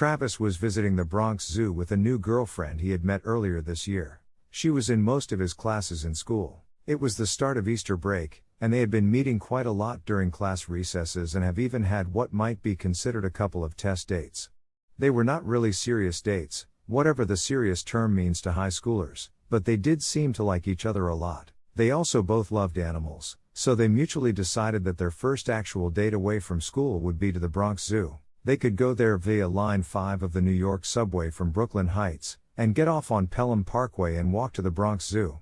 Travis was visiting the Bronx Zoo with a new girlfriend he had met earlier this year. She was in most of his classes in school. It was the start of Easter break, and they had been meeting quite a lot during class recesses and have even had what might be considered a couple of test dates. They were not really serious dates, whatever the serious term means to high schoolers, but they did seem to like each other a lot. They also both loved animals, so they mutually decided that their first actual date away from school would be to the Bronx Zoo. They could go there via Line 5 of the New York subway from Brooklyn Heights, and get off on Pelham Parkway and walk to the Bronx Zoo.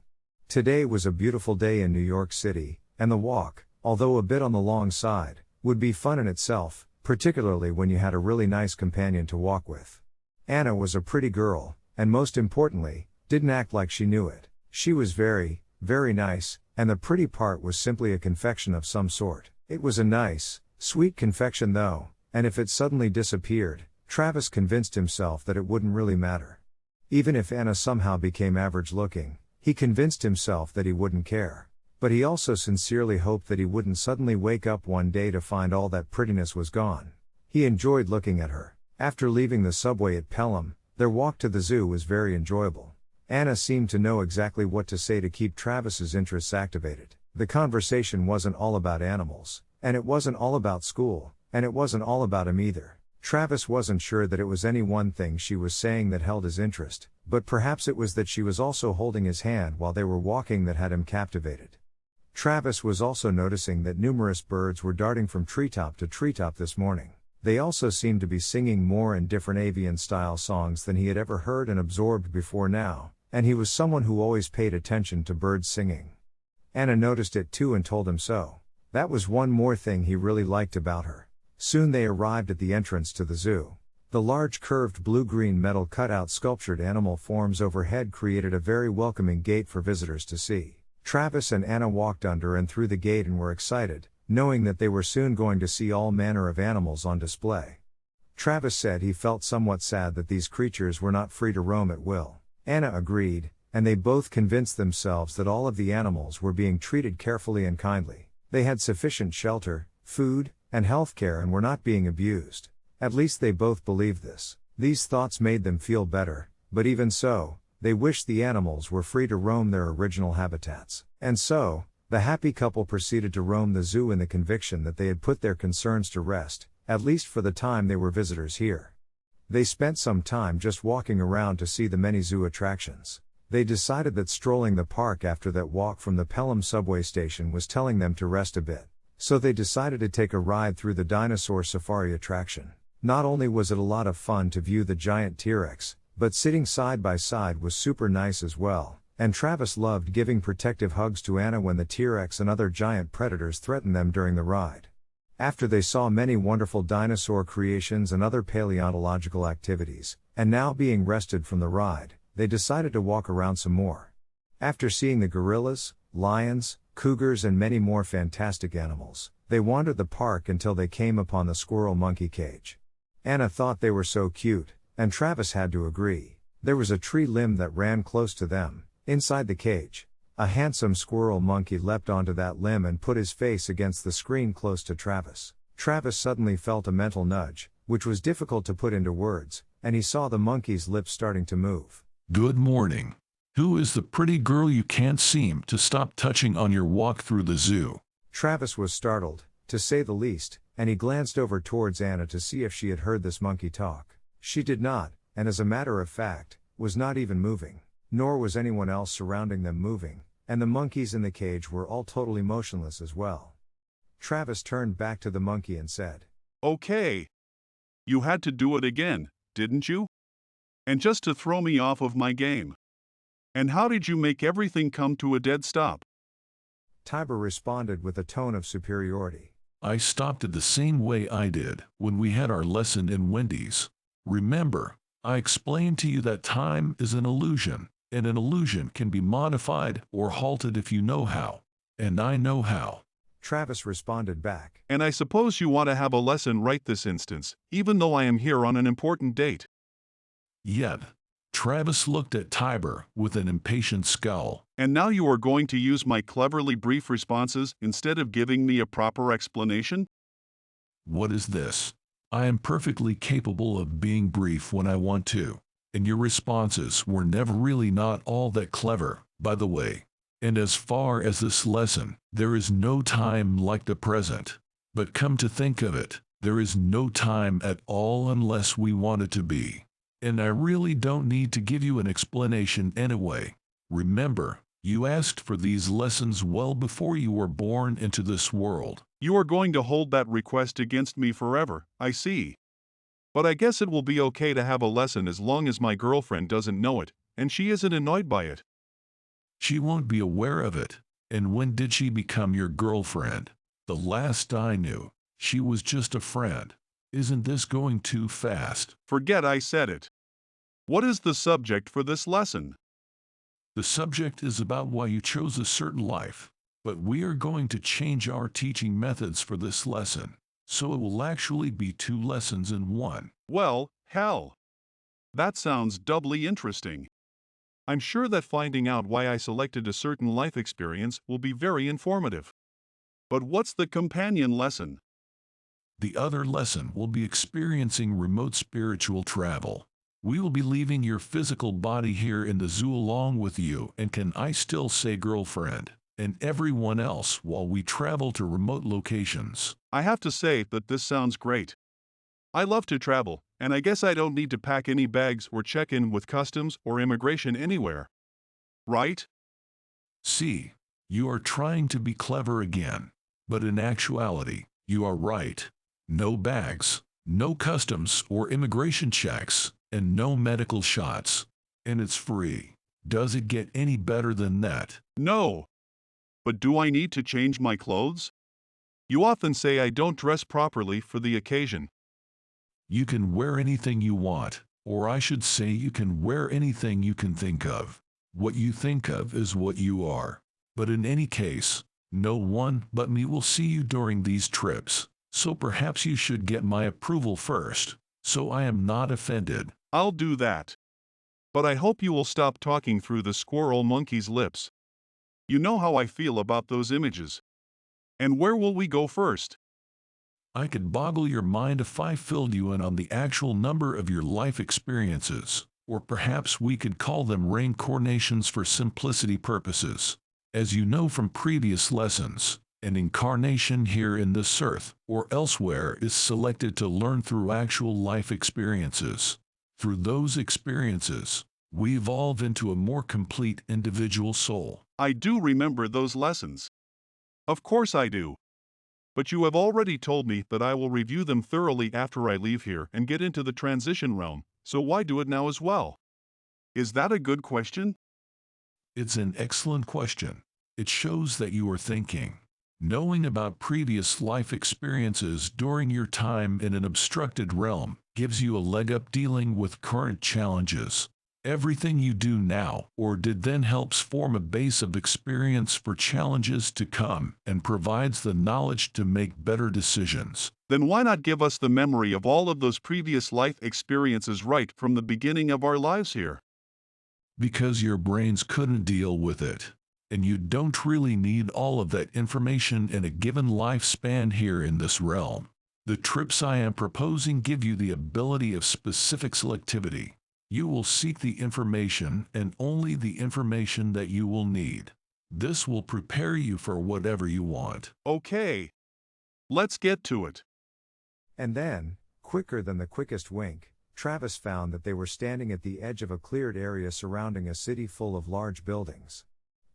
Today was a beautiful day in New York City, and the walk, although a bit on the long side, would be fun in itself, particularly when you had a really nice companion to walk with. Anna was a pretty girl, and most importantly, didn't act like she knew it. She was very, very nice, and the pretty part was simply a confection of some sort. It was a nice, sweet confection though, and if it suddenly disappeared, Travis convinced himself that it wouldn't really matter. Even if Anna somehow became average looking, he convinced himself that he wouldn't care. But he also sincerely hoped that he wouldn't suddenly wake up one day to find all that prettiness was gone. He enjoyed looking at her. After leaving the subway at Pelham, their walk to the zoo was very enjoyable. Anna seemed to know exactly what to say to keep Travis's interests activated. The conversation wasn't all about animals, and it wasn't all about school, and it wasn't all about him either. Travis wasn't sure that it was any one thing she was saying that held his interest, but perhaps it was that she was also holding his hand while they were walking that had him captivated. Travis was also noticing that numerous birds were darting from treetop to treetop this morning. They also seemed to be singing more and different avian-style songs than he had ever heard and absorbed before now, and he was someone who always paid attention to birds singing. Anna noticed it too and told him so. That was one more thing he really liked about her. Soon they arrived at the entrance to the zoo. The large curved blue-green metal cutout sculptured animal forms overhead created a very welcoming gate for visitors to see. Travis and Anna walked under and through the gate and were excited, knowing that they were soon going to see all manner of animals on display. Travis said he felt somewhat sad that these creatures were not free to roam at will. Anna agreed, and they both convinced themselves that all of the animals were being treated carefully and kindly. They had sufficient shelter, food, and healthcare and were not being abused. At least they both believed this. These thoughts made them feel better, but even so, they wished the animals were free to roam their original habitats. And so, the happy couple proceeded to roam the zoo in the conviction that they had put their concerns to rest, at least for the time they were visitors here. They spent some time just walking around to see the many zoo attractions. They decided that strolling the park after that walk from the Pelham subway station was telling them to rest a bit. So they decided to take a ride through the dinosaur safari attraction. Not only was it a lot of fun to view the giant T-Rex, but sitting side by side was super nice as well, and Travis loved giving protective hugs to Anna when the T-Rex and other giant predators threatened them during the ride. After they saw many wonderful dinosaur creations and other paleontological activities, and now being rested from the ride, they decided to walk around some more. After seeing the gorillas, lions, cougars and many more fantastic animals, they wandered the park until they came upon the squirrel monkey cage. Anna thought they were so cute, and Travis had to agree. There was a tree limb that ran close to them. Inside the cage, a handsome squirrel monkey leapt onto that limb and put his face against the screen close to Travis. Travis suddenly felt a mental nudge, which was difficult to put into words, and he saw the monkey's lips starting to move. Good morning. Who is the pretty girl you can't seem to stop touching on your walk through the zoo? Travis was startled, to say the least, and he glanced over towards Anna to see if she had heard this monkey talk. She did not, and as a matter of fact, was not even moving. Nor was anyone else surrounding them moving, and the monkeys in the cage were all totally motionless as well. Travis turned back to the monkey and said, "Okay. You had to do it again, didn't you? And just to throw me off of my game. And how did you make everything come to a dead stop?" Tiber responded with a tone of superiority. I stopped it the same way I did when we had our lesson in Wendy's. Remember, I explained to you that time is an illusion, and an illusion can be modified or halted if you know how. And I know how. Travis responded back. And I suppose you want to have a lesson right this instance, even though I am here on an important date. Yet, Travis looked at Tiber with an impatient scowl. And now you are going to use my cleverly brief responses instead of giving me a proper explanation? What is this? I am perfectly capable of being brief when I want to, and your responses were never really not all that clever, by the way. And as far as this lesson, there is no time like the present. But come to think of it, there is no time at all unless we want it to be. And I really don't need to give you an explanation anyway. Remember, you asked for these lessons well before you were born into this world. You are going to hold that request against me forever, I see. But I guess it will be okay to have a lesson as long as my girlfriend doesn't know it, and she isn't annoyed by it. She won't be aware of it. And when did she become your girlfriend? The last I knew, she was just a friend. Isn't this going too fast? Forget I said it. What is the subject for this lesson? The subject is about why you chose a certain life, but we are going to change our teaching methods for this lesson, so it will actually be 2 lessons in one. Well, hell. That sounds doubly interesting. I'm sure that finding out why I selected a certain life experience will be very informative. But what's the companion lesson? The other lesson will be experiencing remote spiritual travel. We will be leaving your physical body here in the zoo along with you, and can I still say girlfriend, and everyone else while we travel to remote locations. I have to say that this sounds great. I love to travel, and I guess I don't need to pack any bags or check in with customs or immigration anywhere. Right? See, you are trying to be clever again, but in actuality, you are right. No bags, no customs or immigration checks, and no medical shots. And it's free. Does it get any better than that? No. But do I need to change my clothes? You often say I don't dress properly for the occasion. You can wear anything you want, or I should say you can wear anything you can think of. What you think of is what you are. But in any case, no one but me will see you during these trips, so perhaps you should get my approval first, so I am not offended. I'll do that. But I hope you will stop talking through the squirrel monkey's lips. You know how I feel about those images. And where will we go first? I could boggle your mind if I filled you in on the actual number of your life experiences, or perhaps we could call them reincarnations for simplicity purposes. As you know from previous lessons, an incarnation here in this earth or elsewhere is selected to learn through actual life experiences. Through those experiences, we evolve into a more complete individual soul. I do remember those lessons. Of course I do. But you have already told me that I will review them thoroughly after I leave here and get into the transition realm, so why do it now as well? Is that a good question? It's an excellent question. It shows that you are thinking. Knowing about previous life experiences during your time in an obstructed realm gives you a leg up dealing with current challenges. Everything you do now or did then helps form a base of experience for challenges to come and provides the knowledge to make better decisions. Then why not give us the memory of all of those previous life experiences right from the beginning of our lives here? Because your brains couldn't deal with it. And you don't really need all of that information in a given lifespan here in this realm. The trips I am proposing give you the ability of specific selectivity. You will seek the information and only the information that you will need. This will prepare you for whatever you want. Okay. Let's get to it. And then, quicker than the quickest wink, Travis found that they were standing at the edge of a cleared area surrounding a city full of large buildings.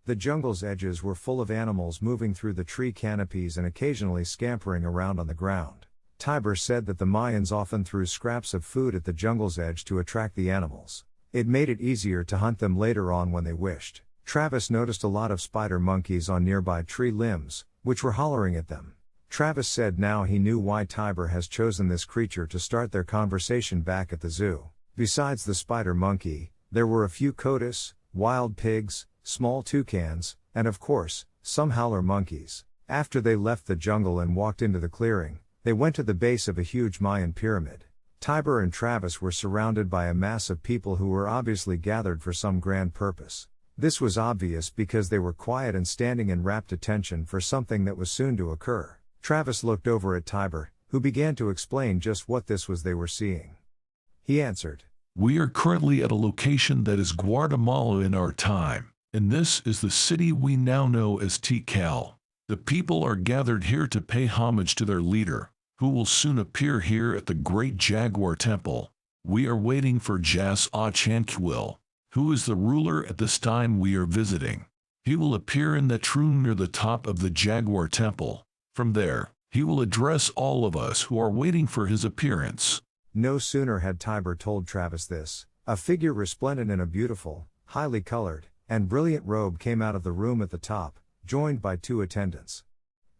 The jungle's edges were full of animals moving through the tree canopies and occasionally scampering around on the ground. Tiber said that the Mayans often threw scraps of food at the jungle's edge to attract the animals. It made it easier to hunt them later on when they wished. Travis noticed a lot of spider monkeys on nearby tree limbs, which were hollering at them. Travis said now he knew why Tiber has chosen this creature to start their conversation back at the zoo. Besides the spider monkey, there were a few cotis, wild pigs, small toucans, and of course, some howler monkeys. After they left the jungle and walked into the clearing, they went to the base of a huge Mayan pyramid. Tiber and Travis were surrounded by a mass of people who were obviously gathered for some grand purpose. This was obvious because they were quiet and standing in rapt attention for something that was soon to occur. Travis looked over at Tiber, who began to explain just what this was they were seeing. He answered, We are currently at a location that is Guatemala in our time, and this is the city we now know as Tikal. The people are gathered here to pay homage to their leader, who will soon appear here at the Great Jaguar Temple. We are waiting for Jas Chanquil, who is the ruler at this time we are visiting. He will appear in that room near the top of the Jaguar Temple. From there, he will address all of us who are waiting for his appearance. No sooner had Tiber told Travis this, a figure resplendent in a beautiful, highly colored, and brilliant robe came out of the room at the top, joined by 2 attendants.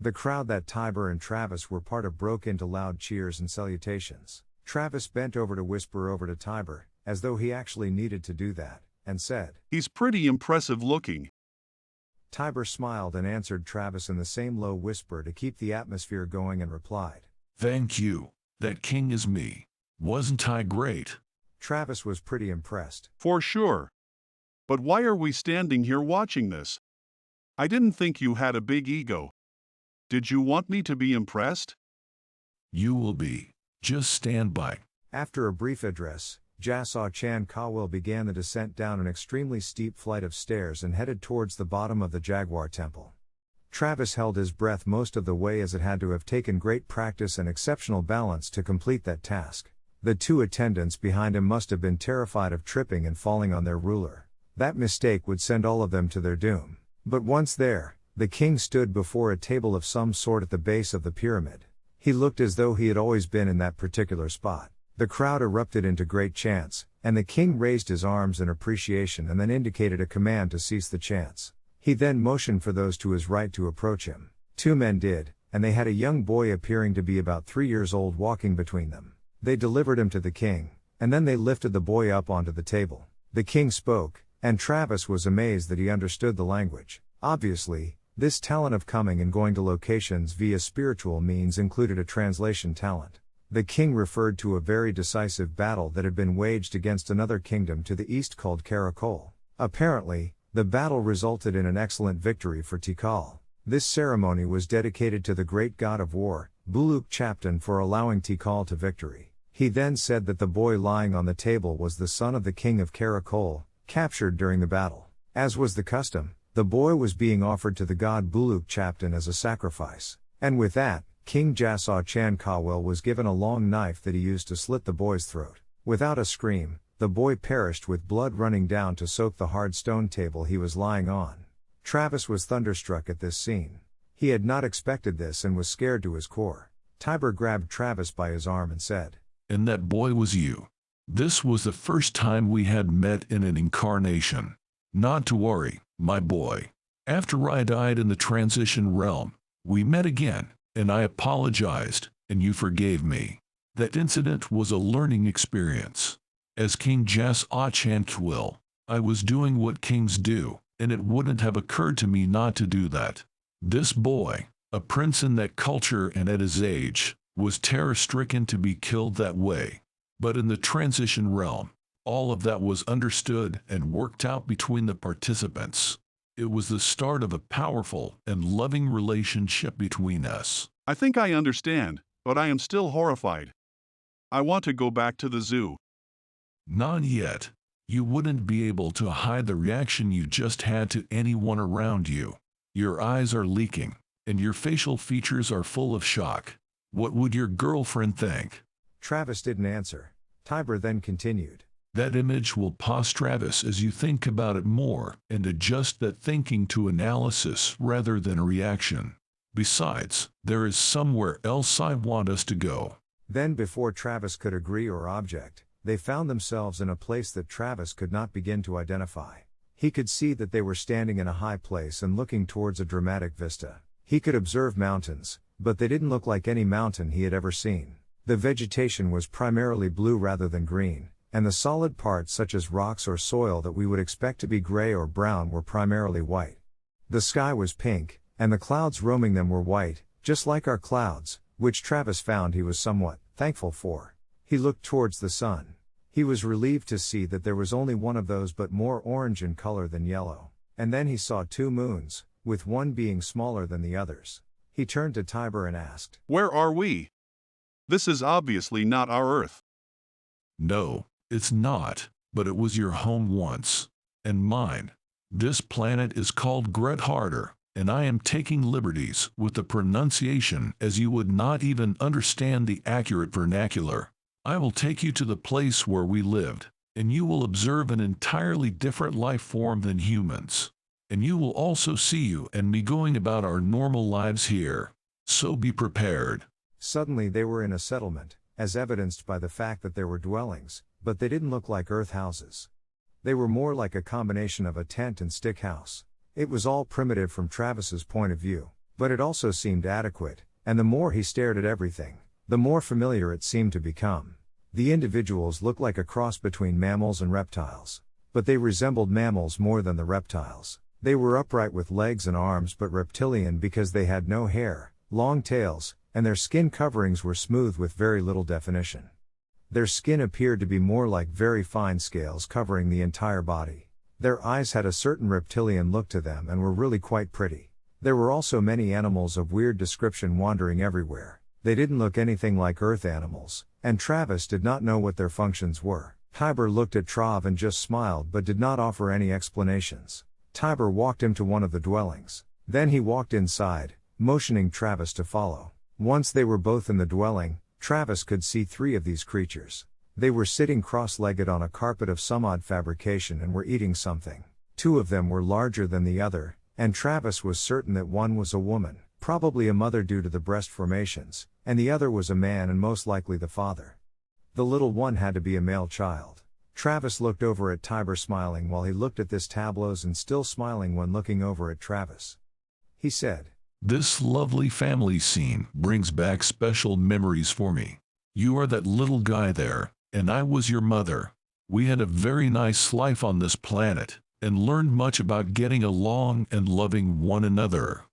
The crowd that Tiber and Travis were part of broke into loud cheers and salutations. Travis bent over to whisper over to Tiber, as though he actually needed to do that, and said, He's pretty impressive looking. Tiber smiled and answered Travis in the same low whisper to keep the atmosphere going and replied, Thank you. That king is me. Wasn't I great? Travis was pretty impressed. For sure. But why are we standing here watching this? I didn't think you had a big ego. Did you want me to be impressed? You will be. Just stand by. After a brief address, Jasaw Chan Kawil began the descent down an extremely steep flight of stairs and headed towards the bottom of the Jaguar Temple. Travis held his breath most of the way, as it had to have taken great practice and exceptional balance to complete that task. The 2 attendants behind him must have been terrified of tripping and falling on their ruler. That mistake would send all of them to their doom. But once there, the king stood before a table of some sort at the base of the pyramid. He looked as though he had always been in that particular spot. The crowd erupted into great chants, and the king raised his arms in appreciation and then indicated a command to cease the chants. He then motioned for those to his right to approach him. 2 men did, and they had a young boy appearing to be about 3 years old walking between them. They delivered him to the king, and then they lifted the boy up onto the table. The king spoke, and Travis was amazed that he understood the language. Obviously, this talent of coming and going to locations via spiritual means included a translation talent. The king referred to a very decisive battle that had been waged against another kingdom to the east called Karakol. Apparently, the battle resulted in an excellent victory for Tikal. This ceremony was dedicated to the great god of war, Buluk Chaptan, for allowing Tikal to victory. He then said that the boy lying on the table was the son of the king of Karakol, captured during the battle. As was the custom, the boy was being offered to the god Buluk Chaptan as a sacrifice. And with that, King Jasaw Chan Kawil was given a long knife that he used to slit the boy's throat. Without a scream, the boy perished with blood running down to soak the hard stone table he was lying on. Travis was thunderstruck at this scene. He had not expected this and was scared to his core. Tiber grabbed Travis by his arm and said, And that boy was you. This was the first time we had met in an incarnation. Not to worry, my boy. After I died in the transition realm, we met again, and I apologized, and you forgave me. That incident was a learning experience. As King Jas Chanquil, I was doing what kings do, and it wouldn't have occurred to me not to do that. This boy, a prince in that culture and at his age, was terror-stricken to be killed that way. But in the transition realm, all of that was understood and worked out between the participants. It was the start of a powerful and loving relationship between us. I think I understand, but I am still horrified. I want to go back to the zoo. Not yet. You wouldn't be able to hide the reaction you just had to anyone around you. Your eyes are leaking, and your facial features are full of shock. What would your girlfriend think? Travis didn't answer. Tiber then continued. That image will pause Travis as you think about it more and adjust that thinking to analysis rather than a reaction. Besides, there is somewhere else I want us to go. Then, before Travis could agree or object, they found themselves in a place that Travis could not begin to identify. He could see that they were standing in a high place and looking towards a dramatic vista. He could observe mountains, but they didn't look like any mountain he had ever seen. The vegetation was primarily blue rather than green, and the solid parts such as rocks or soil that we would expect to be gray or brown were primarily white. The sky was pink, and the clouds roaming them were white, just like our clouds, which Travis found he was somewhat thankful for. He looked towards the sun. He was relieved to see that there was only one of those but more orange in color than yellow. And then he saw 2 moons, with one being smaller than the others. He turned to Tiber and asked, Where are we? This is obviously not our Earth. No, it's not, but it was your home once. And mine. This planet is called Gretharder, and I am taking liberties with the pronunciation as you would not even understand the accurate vernacular. I will take you to the place where we lived, and you will observe an entirely different life form than humans. And you will also see you and me going about our normal lives here. So be prepared. Suddenly they were in a settlement, as evidenced by the fact that there were dwellings, but they didn't look like earth houses. They were more like a combination of a tent and stick house. It was all primitive from Travis's point of view, but it also seemed adequate, and the more he stared at everything, the more familiar it seemed to become. The individuals looked like a cross between mammals and reptiles, but they resembled mammals more than the reptiles. They were upright with legs and arms but reptilian because they had no hair, long tails, and their skin coverings were smooth with very little definition. Their skin appeared to be more like very fine scales covering the entire body. Their eyes had a certain reptilian look to them and were really quite pretty. There were also many animals of weird description wandering everywhere. They didn't look anything like earth animals, and Travis did not know what their functions were. Tiber looked at Trav and just smiled but did not offer any explanations. Tiber walked him to one of the dwellings. Then he walked inside, motioning Travis to follow. Once they were both in the dwelling, Travis could see 3 of these creatures. They were sitting cross-legged on a carpet of some odd fabrication and were eating something. 2 of them were larger than the other, and Travis was certain that one was a woman, probably a mother due to the breast formations, and the other was a man and most likely the father. The little one had to be a male child. Travis looked over at Tiber smiling while he looked at this tableaus and still smiling when looking over at Travis. He said, This lovely family scene brings back special memories for me. You are that little guy there, and I was your mother. We had a very nice life on this planet, and learned much about getting along and loving one another.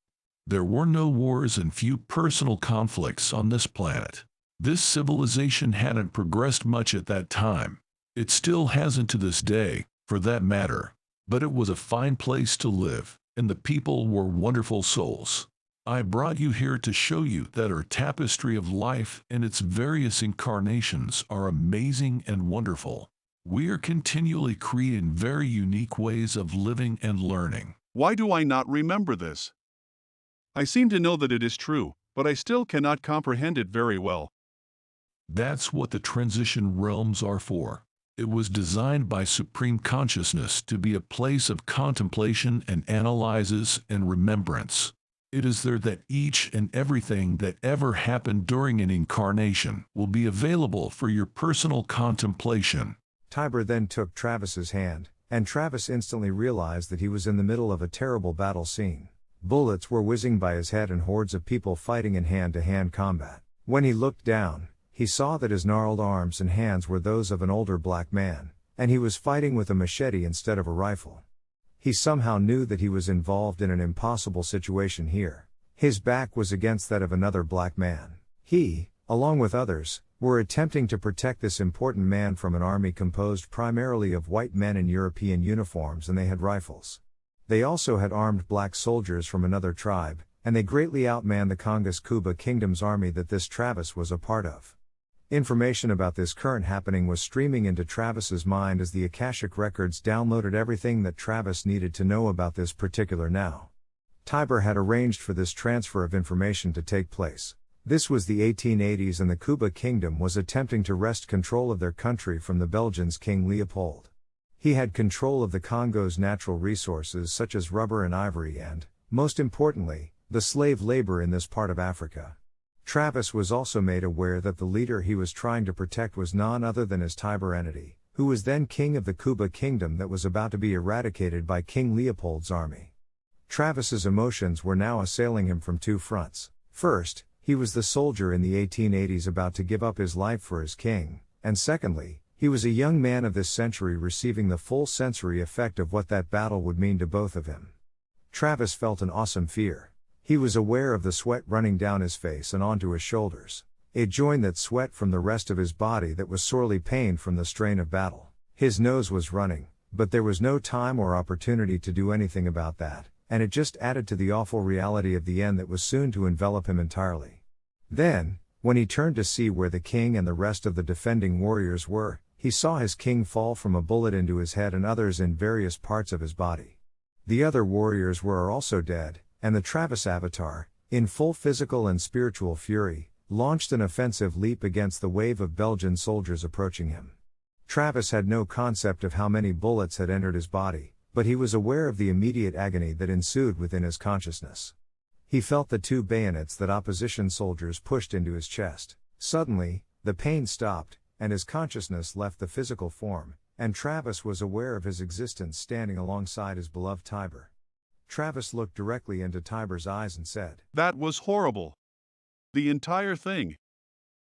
There were no wars and few personal conflicts on this planet. This civilization hadn't progressed much at that time. It still hasn't to this day, for that matter. But it was a fine place to live, and the people were wonderful souls. I brought you here to show you that our tapestry of life and its various incarnations are amazing and wonderful. We are continually creating very unique ways of living and learning. Why do I not remember this? I seem to know that it is true, but I still cannot comprehend it very well. That's what the transition realms are for. It was designed by Supreme Consciousness to be a place of contemplation and analysis and remembrance. It is there that each and everything that ever happened during an incarnation will be available for your personal contemplation. Tiber then took Travis's hand, and Travis instantly realized that he was in the middle of a terrible battle scene. Bullets were whizzing by his head and hordes of people fighting in hand-to-hand combat. When he looked down, he saw that his gnarled arms and hands were those of an older black man, and he was fighting with a machete instead of a rifle. He somehow knew that he was involved in an impossible situation here. His back was against that of another black man. He, along with others, were attempting to protect this important man from an army composed primarily of white men in European uniforms, and they had rifles. They also had armed black soldiers from another tribe, and they greatly outmanned the Congas Kuba Kingdom's army that this Travis was a part of. Information about this current happening was streaming into Travis's mind as the Akashic records downloaded everything that Travis needed to know about this particular now. Tiber had arranged for this transfer of information to take place. This was the 1880s and the Kuba Kingdom was attempting to wrest control of their country from the Belgians' King Leopold. He had control of the Congo's natural resources such as rubber and ivory and, most importantly, the slave labor in this part of Africa. Travis was also made aware that the leader he was trying to protect was none other than his Tiber entity, who was then king of the Kuba Kingdom that was about to be eradicated by King Leopold's army. Travis's emotions were now assailing him from 2 fronts. First, he was the soldier in the 1880s about to give up his life for his king, and secondly, he was a young man of this century receiving the full sensory effect of what that battle would mean to both of him. Travis felt an awesome fear. He was aware of the sweat running down his face and onto his shoulders. It joined that sweat from the rest of his body that was sorely pained from the strain of battle. His nose was running, but there was no time or opportunity to do anything about that, and it just added to the awful reality of the end that was soon to envelop him entirely. Then, When he turned to see where the king and the rest of the defending warriors were, he saw his king fall from a bullet into his head and others in various parts of his body. The other warriors were also dead, and the Travis avatar, in full physical and spiritual fury, launched an offensive leap against the wave of Belgian soldiers approaching him. Travis had no concept of how many bullets had entered his body, but he was aware of the immediate agony that ensued within his consciousness. He felt the 2 bayonets that opposition soldiers pushed into his chest. Suddenly, the pain stopped, and his consciousness left the physical form, and Travis was aware of his existence standing alongside his beloved Tiber. Travis looked directly into Tiber's eyes and said, "That was horrible. The entire thing.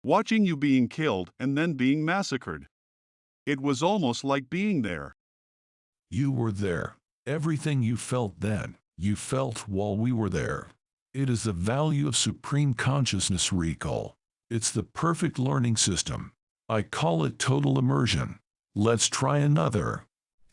Watching you being killed and then being massacred. It was almost like being there." You were there. Everything you felt then, you felt while we were there. It is the value of supreme consciousness recall. It's the perfect learning system. I call it total immersion. Let's try another.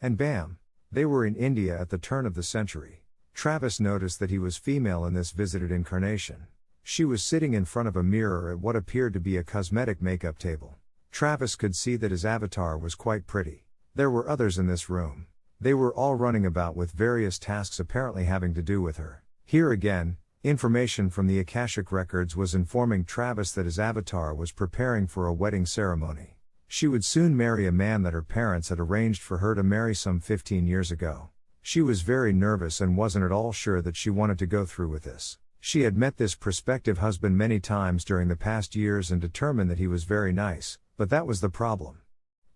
And bam! They were in India at the turn of the century. Travis noticed that he was female in this visited incarnation. She was sitting in front of a mirror at what appeared to be a cosmetic makeup table. Travis could see that his avatar was quite pretty. There were others in this room. They were all running about with various tasks apparently having to do with her. Here again, information from the Akashic records was informing Travis that his avatar was preparing for a wedding ceremony. She would soon marry a man that her parents had arranged for her to marry some 15 years ago. She was very nervous and wasn't at all sure that she wanted to go through with this. She had met this prospective husband many times during the past years and determined that he was very nice, but that was the problem.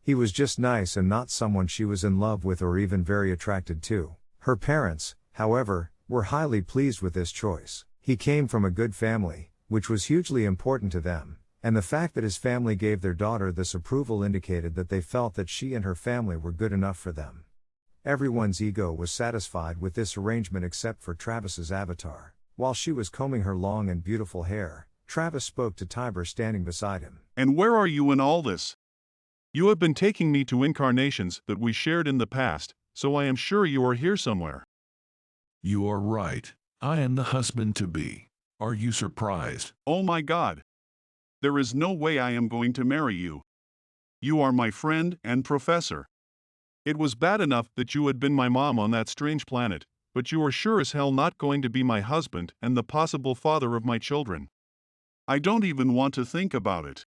He was just nice and not someone she was in love with or even very attracted to. Her parents, however, were highly pleased with this choice. He came from a good family, which was hugely important to them, and the fact that his family gave their daughter this approval indicated that they felt that she and her family were good enough for them. Everyone's ego was satisfied with this arrangement except for Travis's avatar. While she was combing her long and beautiful hair, Travis spoke to Tiber standing beside him. "And where are you in all this? You have been taking me to incarnations that we shared in the past, so I am sure you are here somewhere." You are right. I am the husband-to-be. Are you surprised? "Oh my God. There is no way I am going to marry you. You are my friend and professor. It was bad enough that you had been my mom on that strange planet, but you are sure as hell not going to be my husband and the possible father of my children. I don't even want to think about it."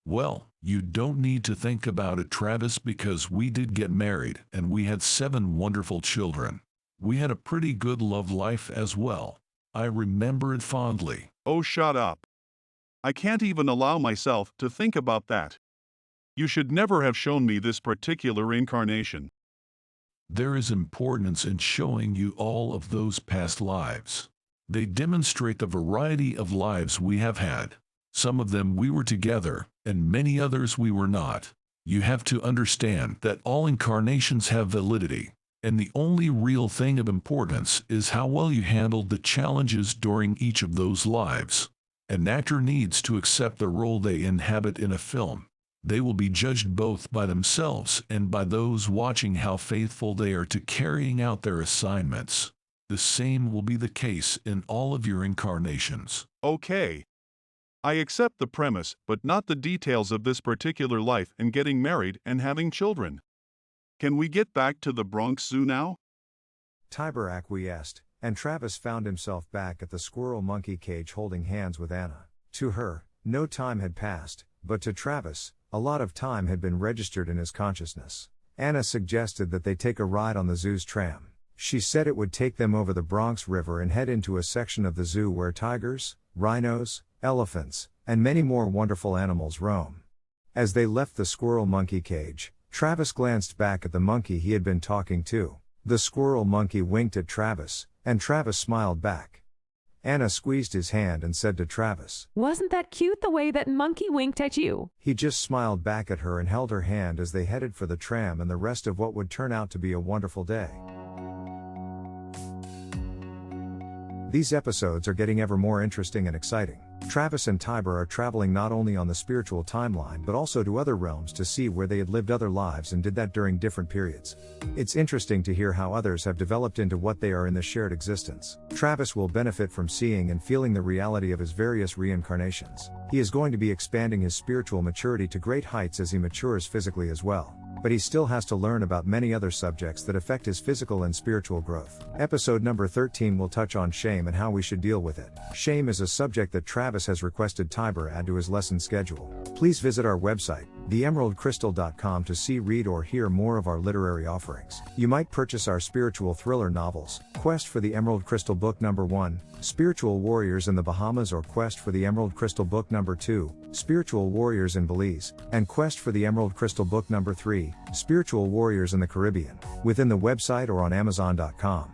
Well, you don't need to think about it, Travis, because we did get married and we had 7 wonderful children. We had a pretty good love life as well. I remember it fondly. Oh, shut up. I can't even allow myself to think about that. You should never have shown me this particular incarnation. There is importance in showing you all of those past lives. They demonstrate the variety of lives we have had. Some of them we were together, and many others we were not. You have to understand that all incarnations have validity, and the only real thing of importance is how well you handled the challenges during each of those lives. An actor needs to accept the role they inhabit in a film. They will be judged both by themselves and by those watching how faithful they are to carrying out their assignments. The same will be the case in all of your incarnations. Okay. I accept the premise, but not the details of this particular life and getting married and having children. Can we get back to the Bronx Zoo now? Tiber acquiesced, and Travis found himself back at the squirrel monkey cage holding hands with Anna. To her, no time had passed, but to Travis, a lot of time had been registered in his consciousness. Anna suggested that they take a ride on the zoo's tram. She said it would take them over the Bronx River and head into a section of the zoo where tigers, rhinos, elephants, and many more wonderful animals roam. As they left the squirrel monkey cage, Travis glanced back at the monkey he had been talking to. The squirrel monkey winked at Travis, and Travis smiled back. Anna squeezed his hand and said to Travis, "Wasn't that cute the way that monkey winked at you?" He just smiled back at her and held her hand as they headed for the tram and the rest of what would turn out to be a wonderful day. These episodes are getting ever more interesting and exciting. Travis and Tiber are traveling not only on the spiritual timeline but also to other realms to see where they had lived other lives and did that during different periods. It's interesting to hear how others have developed into what they are in this shared existence. Travis will benefit from seeing and feeling the reality of his various reincarnations. He is going to be expanding his spiritual maturity to great heights as he matures physically as well. But he still has to learn about many other subjects that affect his physical and spiritual growth. Episode number 13 will touch on shame and how we should deal with it. Shame is a subject that Travis has requested Tiber add to his lesson schedule. Please visit our website, theemeraldcrystal.com, to see, read, or hear more of our literary offerings. You might purchase our spiritual thriller novels, Quest for the Emerald Crystal Book Number 1, Spiritual Warriors in the Bahamas, or Quest for the Emerald Crystal Book Number 2, Spiritual Warriors in Belize, and Quest for the Emerald Crystal Book Number 3, Spiritual Warriors in the Caribbean, within the website or on Amazon.com.